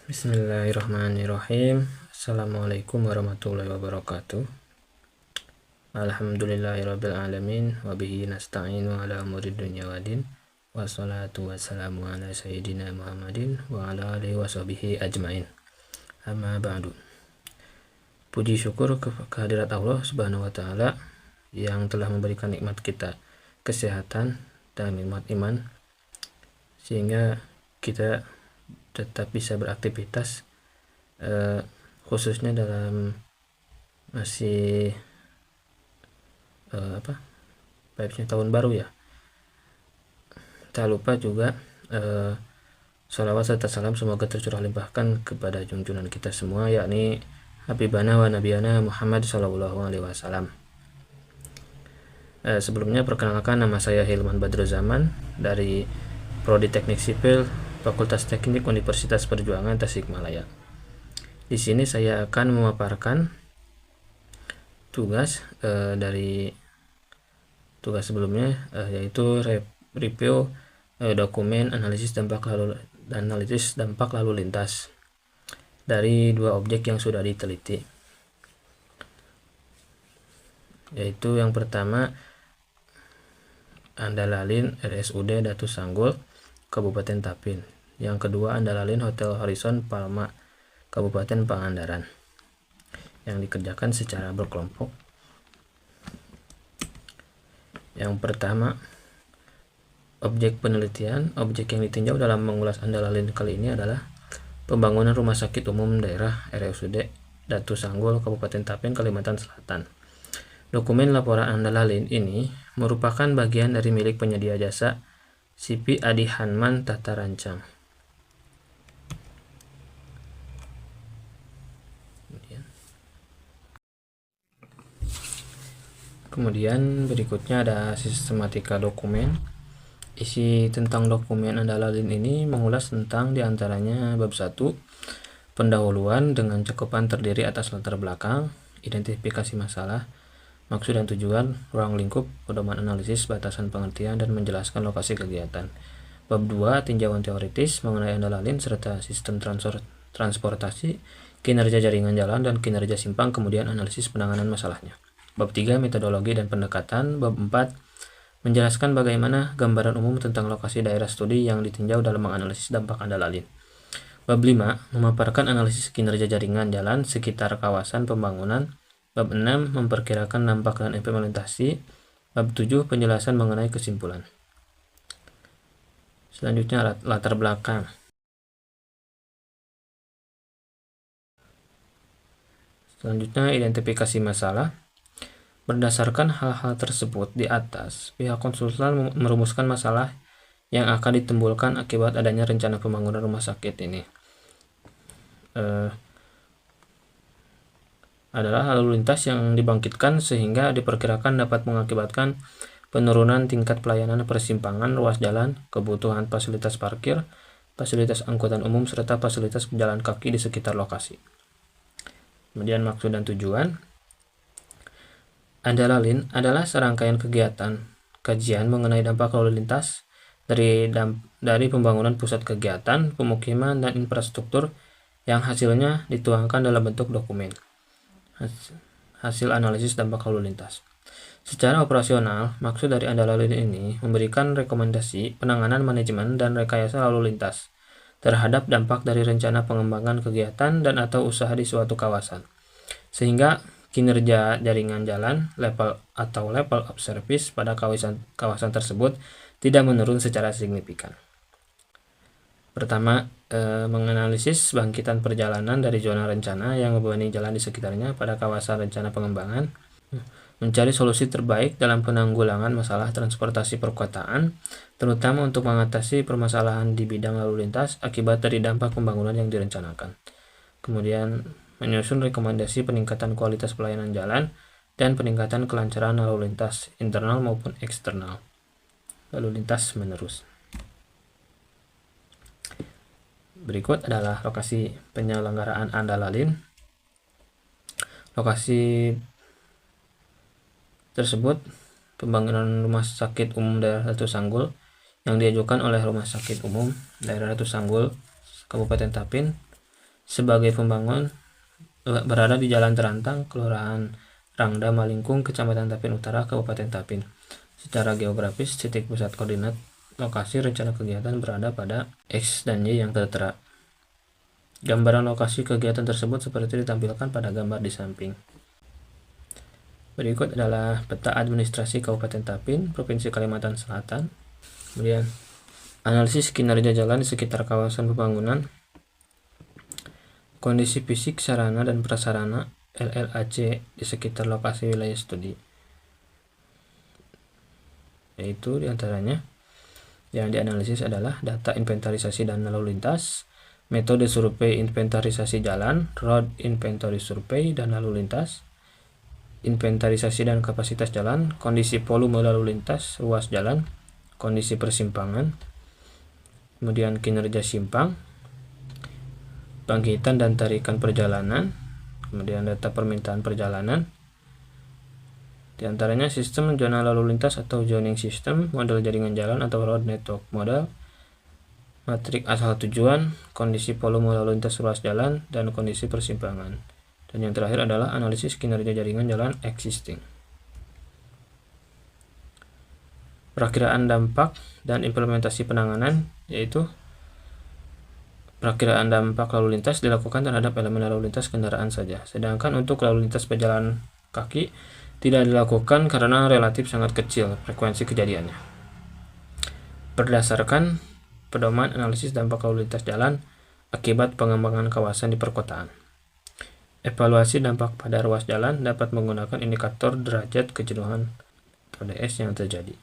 Bismillahirrahmanirrahim. Assalamualaikum warahmatullahi wabarakatuh. Alhamdulillahirabbil alamin wa bihi nasta'inu ala umuri dunya waddin. Wassalatu wassalamu ala sayyidina Muhammadin wa ala alihi washabihi ajmain. Amma ba'du. Puji syukur kehadirat Allah Subhanahu wa taala yang telah memberikan nikmat kita kesehatan dan nikmat iman sehingga kita tetap bisa beraktivitas khususnya dalam masih vibesnya tahun baru ya. Tak lupa juga salawat serta salam semoga tercurah limpahkan kepada junjungan kita semua, yakni Habibana wa Nabiyana Muhammad Sallallahu Alaihi Wasallam. Sebelumnya perkenalkan, nama saya Hilman Badruzaman dari Prodi Teknik Sipil Fakultas Teknik Universitas Perjuangan Tasikmalaya. Di sini saya akan memaparkan tugas dari tugas sebelumnya, yaitu review dokumen analisis dampak lalu lintas dari dua objek yang sudah diteliti. Yaitu yang pertama Andalalin RSUD Datu Sanggul Kabupaten Tapin. Yang kedua Andalalin Hotel Horizon Palma Kabupaten Pangandaran, yang dikerjakan secara berkelompok. Yang pertama, objek penelitian. Objek yang ditinjau dalam mengulas Andalalin kali ini adalah pembangunan Rumah Sakit Umum Daerah RSUD Datu Sanggul Kabupaten Tapin, Kalimantan Selatan. Dokumen laporan Andalalin ini merupakan bagian dari milik penyedia jasa Sipi Adi Hanman Tata Rancang. Kemudian berikutnya ada sistematika dokumen. Isi tentang dokumen Andalalin ini mengulas tentang diantaranya bab 1, pendahuluan dengan cakupan terdiri atas latar belakang, identifikasi masalah, maksud dan tujuan, ruang lingkup, pedoman analisis, batasan pengertian, dan menjelaskan lokasi kegiatan. Bab 2, tinjauan teoritis mengenai Andalalin serta sistem transportasi, kinerja jaringan jalan, dan kinerja simpang, kemudian analisis penanganan masalahnya. Bab 3, metodologi dan pendekatan. Bab 4, menjelaskan bagaimana gambaran umum tentang lokasi daerah studi yang ditinjau dalam menganalisis dampak Andalalin. Bab 5, memaparkan analisis kinerja jaringan jalan sekitar kawasan pembangunan. Bab 6, memperkirakan dampak dan implementasi. Bab 7, penjelasan mengenai kesimpulan. Selanjutnya latar belakang. Selanjutnya identifikasi masalah. Berdasarkan hal-hal tersebut di atas, pihak konsultan merumuskan masalah yang akan ditimbulkan akibat adanya rencana pembangunan rumah sakit ini. Adalah lalu lintas yang dibangkitkan sehingga diperkirakan dapat mengakibatkan penurunan tingkat pelayanan persimpangan, ruas jalan, kebutuhan fasilitas parkir, fasilitas angkutan umum, serta fasilitas pejalan kaki di sekitar lokasi. Kemudian maksud dan tujuan. Andalalin adalah serangkaian kegiatan kajian mengenai dampak lalu lintas dari pembangunan pusat kegiatan, pemukiman, dan infrastruktur yang hasilnya dituangkan dalam bentuk dokumen. Hasil analisis dampak lalu lintas. Secara operasional, maksud dari Andalalin ini memberikan rekomendasi penanganan manajemen dan rekayasa lalu lintas terhadap dampak dari rencana pengembangan kegiatan dan atau usaha di suatu kawasan, sehingga kinerja jaringan jalan level of service pada kawasan tersebut tidak menurun secara signifikan. Pertama, menganalisis bangkitan perjalanan dari zona rencana yang membebani jalan di sekitarnya pada kawasan rencana pengembangan, mencari solusi terbaik dalam penanggulangan masalah transportasi perkotaan, terutama untuk mengatasi permasalahan di bidang lalu lintas akibat dari dampak pembangunan yang direncanakan. Kemudian menyusun rekomendasi peningkatan kualitas pelayanan jalan dan peningkatan kelancaran lalu lintas internal maupun eksternal. Lalu lintas menerus. Berikut adalah lokasi penyelenggaraan Andalalin. Lokasi tersebut pembangunan Rumah Sakit Umum Daerah Datu Sanggul yang diajukan oleh Rumah Sakit Umum Daerah Datu Sanggul Kabupaten Tapin sebagai pembangun berada di Jalan Terantang, Kelurahan Rangda Malingkung, Kecamatan Tapin Utara, Kabupaten Tapin. Secara geografis, titik pusat koordinat lokasi rencana kegiatan berada pada X dan Y yang tertera. Gambaran lokasi kegiatan tersebut seperti ditampilkan pada gambar di samping. Berikut adalah peta administrasi Kabupaten Tapin, Provinsi Kalimantan Selatan. Kemudian analisis kinerja jalan di sekitar kawasan pembangunan, kondisi fisik sarana dan prasarana LLAC di sekitar lokasi wilayah studi. Yaitu diantaranya yang dianalisis adalah data inventarisasi dan lalu lintas, metode survei inventarisasi jalan, road inventory survey dan lalu lintas, inventarisasi dan kapasitas jalan, kondisi volume lalu lintas, ruas jalan, kondisi persimpangan, kemudian kinerja simpang, bangkitan dan tarikan perjalanan, kemudian data permintaan perjalanan, diantaranya sistem zona lalu lintas atau zoning system, model jaringan jalan atau road network model, matrik asal tujuan, kondisi volume lalu lintas ruas jalan, dan kondisi persimpangan. Dan yang terakhir adalah analisis kinerja jaringan jalan existing. Perakiraan dampak dan implementasi penanganan, yaitu perakiraan dampak lalu lintas dilakukan terhadap elemen lalu lintas kendaraan saja. Sedangkan untuk lalu lintas pejalan kaki tidak dilakukan karena relatif sangat kecil frekuensi kejadiannya. Berdasarkan pedoman analisis dampak lalu lintas jalan akibat pengembangan kawasan di perkotaan. Evaluasi dampak pada ruas jalan dapat menggunakan indikator derajat kejenuhan atau DS yang terjadi.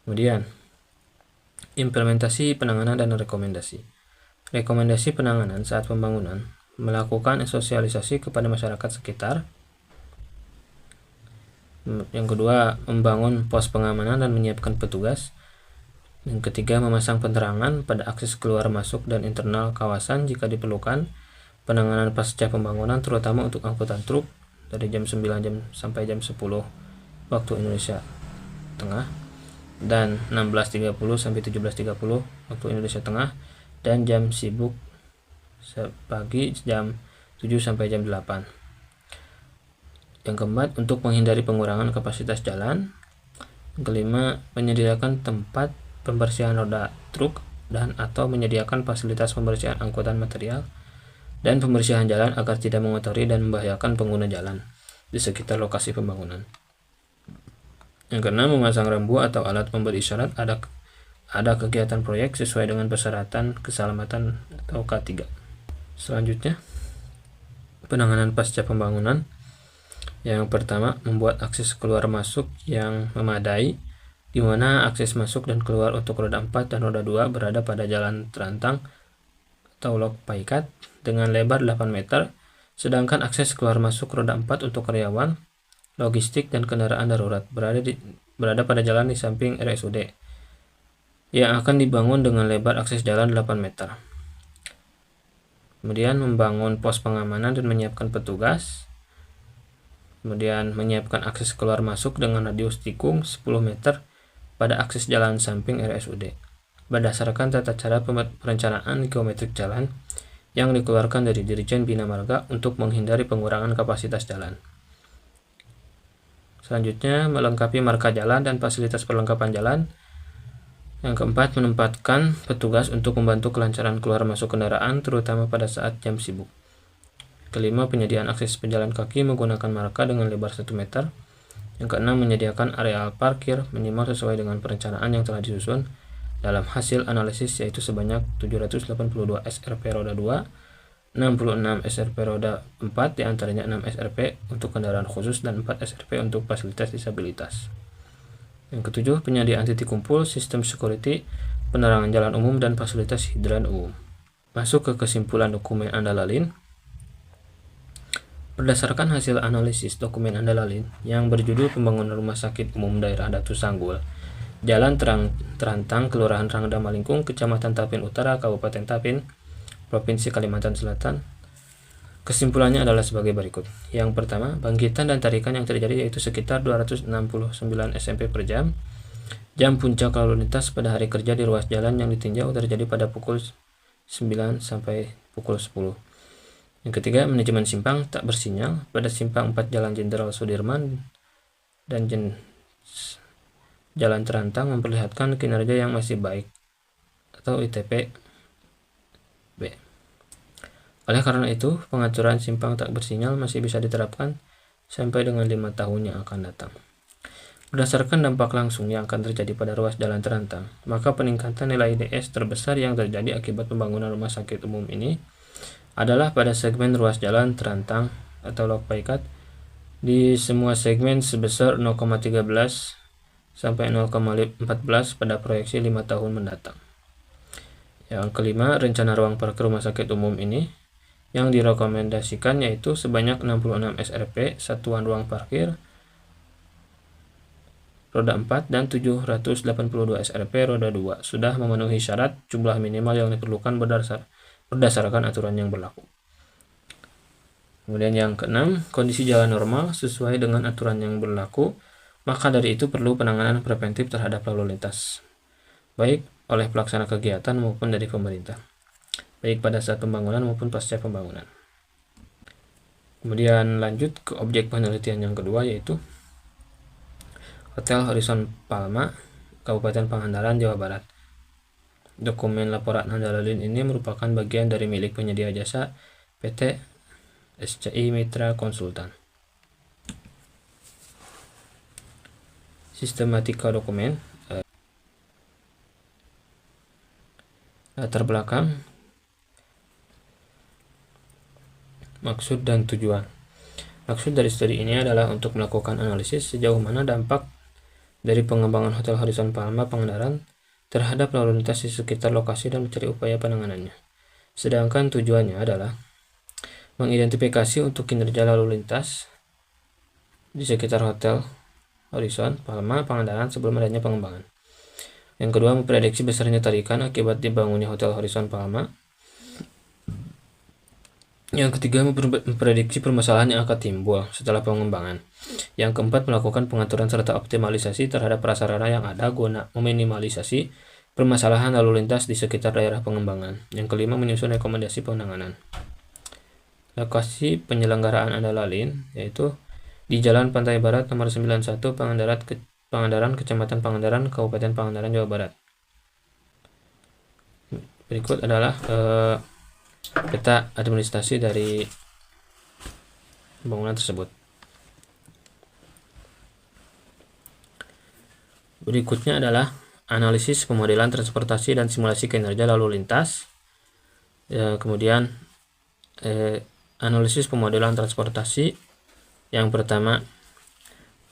Kemudian, implementasi penanganan dan rekomendasi. Rekomendasi penanganan saat pembangunan melakukan sosialisasi kepada masyarakat sekitar. Yang kedua, membangun pos pengamanan dan menyiapkan petugas. Yang ketiga, memasang penerangan pada akses keluar masuk dan internal kawasan jika diperlukan. Penanganan pasca pembangunan terutama untuk angkutan truk dari jam 9 sampai jam 10 waktu Indonesia Tengah dan 16.30 sampai 17.30 waktu Indonesia Tengah, dan jam sibuk pagi jam 7 sampai jam 8. Yang keempat, untuk menghindari pengurangan kapasitas jalan. Yang kelima, menyediakan tempat pembersihan roda truk dan atau menyediakan fasilitas pembersihan angkutan material dan pembersihan jalan agar tidak mengotori dan membahayakan pengguna jalan di sekitar lokasi pembangunan. Yang keenam, memasang rambu atau alat pemberi isyarat ada kegiatan proyek sesuai dengan persyaratan keselamatan atau K3. Selanjutnya, penanganan pasca pembangunan. Yang pertama, membuat akses keluar masuk yang memadai, di mana akses masuk dan keluar untuk roda 4 dan roda 2 berada pada jalan terantang atau lok paikat dengan lebar 8 meter, sedangkan akses keluar masuk roda 4 untuk karyawan, logistik, dan kendaraan darurat berada pada jalan di samping RSUD yang akan dibangun dengan lebar akses jalan 8 meter. Kemudian membangun pos pengamanan dan menyiapkan petugas. Kemudian menyiapkan akses keluar masuk dengan radius tikung 10 meter pada akses jalan samping RSUD berdasarkan tata cara perencanaan geometrik jalan yang dikeluarkan dari Dirjen Bina Marga untuk menghindari pengurangan kapasitas jalan. Selanjutnya, melengkapi marka jalan dan fasilitas perlengkapan jalan. Yang keempat, menempatkan petugas untuk membantu kelancaran keluar masuk kendaraan terutama pada saat jam sibuk. Kelima, penyediaan akses pejalan kaki menggunakan marka dengan lebar 1 meter. Yang keenam, menyediakan areal parkir minimal sesuai dengan perencanaan yang telah disusun dalam hasil analisis, yaitu sebanyak 782 SRP roda 2, 66 SRP roda 4, diantaranya 6 SRP untuk kendaraan khusus dan 4 SRP untuk fasilitas disabilitas. Yang ketujuh, penyediaan titik kumpul, sistem security, penerangan jalan umum, dan fasilitas hidran umum. Masuk ke kesimpulan dokumen Andalalin. Berdasarkan hasil analisis dokumen Andalalin yang berjudul Pembangunan Rumah Sakit Umum Daerah Datu Sanggul, Jalan Terantang, Kelurahan Rangda Malingkung, Kecamatan Tapin Utara, Kabupaten Tapin, Provinsi Kalimantan Selatan. Kesimpulannya adalah sebagai berikut. Yang pertama, bangkitan dan tarikan yang terjadi yaitu sekitar 269 SMP per jam. Jam puncak lalu lintas pada hari kerja di ruas jalan yang ditinjau terjadi pada pukul 9 sampai pukul 10. Yang ketiga, manajemen simpang tak bersinyal pada simpang 4 Jalan Jenderal Sudirman dan Jalan Terantang memperlihatkan kinerja yang masih baik atau ITP B. Oleh karena itu, pengaturan simpang tak bersinyal masih bisa diterapkan sampai dengan 5 tahun yang akan datang. Berdasarkan dampak langsung yang akan terjadi pada ruas jalan terantang, maka peningkatan nilai DS terbesar yang terjadi akibat pembangunan rumah sakit umum ini adalah pada segmen ruas jalan terantang atau lok paikat di semua segmen sebesar 0,13 sampai 0,14 pada proyeksi 5 tahun mendatang. Yang kelima, rencana ruang parkir rumah sakit umum ini yang direkomendasikan yaitu sebanyak 66 SRP satuan ruang parkir roda 4 dan 782 SRP roda 2 sudah memenuhi syarat jumlah minimal yang diperlukan berdasarkan aturan yang berlaku. Kemudian yang keenam, kondisi jalan normal sesuai dengan aturan yang berlaku, maka dari itu perlu penanganan preventif terhadap lalu lintas, baik oleh pelaksana kegiatan maupun dari pemerintah, baik pada saat pembangunan maupun pasca pembangunan. Kemudian lanjut ke objek penelitian yang kedua, yaitu Hotel Horizon Palma, Kabupaten Pangandaran, Jawa Barat. Dokumen laporan Andalalin ini merupakan bagian dari milik penyedia jasa PT SCI Mitra Konsultan. Sistematika dokumen. Latar belakang, maksud dan tujuan. Maksud dari studi ini adalah untuk melakukan analisis sejauh mana dampak dari pengembangan Hotel Horizon Palma Pangandaran terhadap lalu lintas di sekitar lokasi dan mencari upaya penanganannya. Sedangkan tujuannya adalah mengidentifikasi untuk kinerja lalu lintas di sekitar Hotel Horizon Palma Pangandaran sebelum adanya pengembangan. Yang kedua, memprediksi besarnya tarikan akibat dibangunnya Hotel Horizon Palma. Yang ketiga, memprediksi permasalahan yang akan timbul setelah pengembangan. Yang keempat, melakukan pengaturan serta optimalisasi terhadap prasarana yang ada guna meminimalisasi permasalahan lalu lintas di sekitar daerah pengembangan. Yang kelima, menyusun rekomendasi penanganan. Lokasi penyelenggaraan Andalalin yaitu di Jalan Pantai Barat nomor 91 Pangandaran, Kecamatan Pangandaran, Kabupaten Pangandaran, Jawa Barat. Berikut adalah peta administrasi dari bangunan tersebut. Berikutnya adalah analisis pemodelan transportasi dan simulasi kinerja lalu lintas. Kemudian analisis pemodelan transportasi. Yang pertama,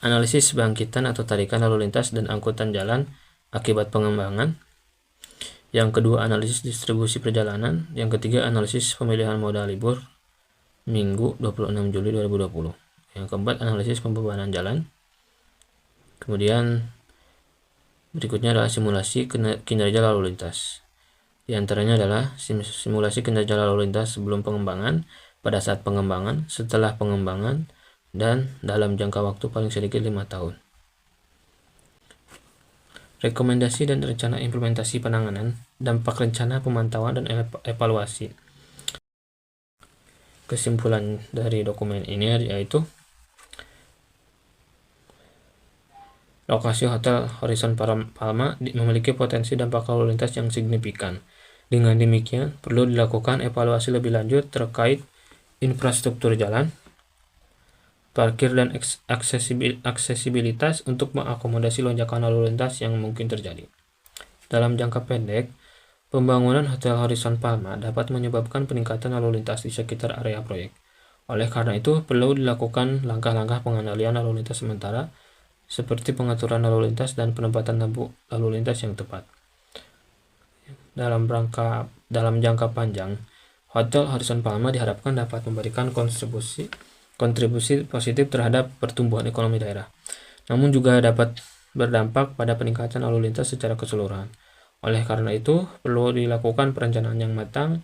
analisis bangkitan atau tarikan lalu lintas dan angkutan jalan akibat pengembangan. Yang kedua, analisis distribusi perjalanan. Yang ketiga, analisis pemilihan moda libur Minggu 26 Juli 2020. Yang keempat, analisis pembebanan jalan. Kemudian berikutnya adalah simulasi kinerja lalu lintas. Di antaranya adalah simulasi kinerja lalu lintas sebelum pengembangan, pada saat pengembangan, setelah pengembangan, dan dalam jangka waktu paling sedikit 5 tahun. Rekomendasi dan rencana implementasi penanganan, dampak rencana pemantauan dan evaluasi. Kesimpulan dari dokumen ini yaitu lokasi Hotel Horizon Palma memiliki potensi dampak lalu lintas yang signifikan. Dengan demikian, perlu dilakukan evaluasi lebih lanjut terkait infrastruktur jalan, parkir dan aksesibilitas untuk mengakomodasi lonjakan lalu lintas yang mungkin terjadi. Dalam jangka pendek, pembangunan Hotel Horizon Palma dapat menyebabkan peningkatan lalu lintas di sekitar area proyek. Oleh karena itu, perlu dilakukan langkah-langkah pengendalian lalu lintas sementara, seperti pengaturan lalu lintas dan penempatan lampu lalu lintas yang tepat. Dalam jangka panjang, Hotel Horizon Palma diharapkan dapat memberikan kontribusi positif terhadap pertumbuhan ekonomi daerah, namun juga dapat berdampak pada peningkatan lalu lintas secara keseluruhan. Oleh karena itu, perlu dilakukan perencanaan yang matang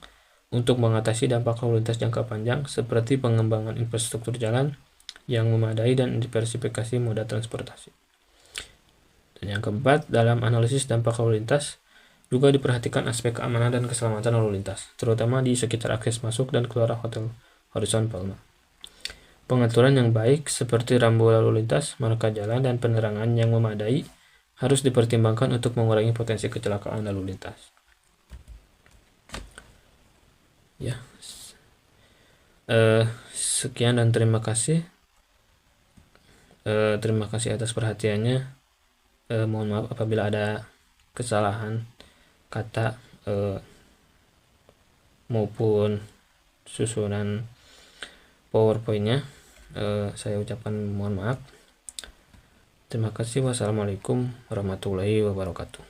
untuk mengatasi dampak lalu lintas jangka panjang seperti pengembangan infrastruktur jalan yang memadai dan diversifikasi moda transportasi. Dan yang keempat, dalam analisis dampak lalu lintas juga diperhatikan aspek keamanan dan keselamatan lalu lintas, terutama di sekitar akses masuk dan keluar Hotel horizontal. Pengaturan yang baik seperti rambu lalu lintas, marka jalan, dan penerangan yang memadai harus dipertimbangkan untuk mengurangi potensi kecelakaan lalu lintas. Ya, sekian dan terima kasih. Terima kasih atas perhatiannya. Mohon maaf apabila ada kesalahan kata maupun susunan PowerPoint-nya. Saya ucapkan mohon maaf. Terima kasih. Wassalamualaikum warahmatullahi wabarakatuh.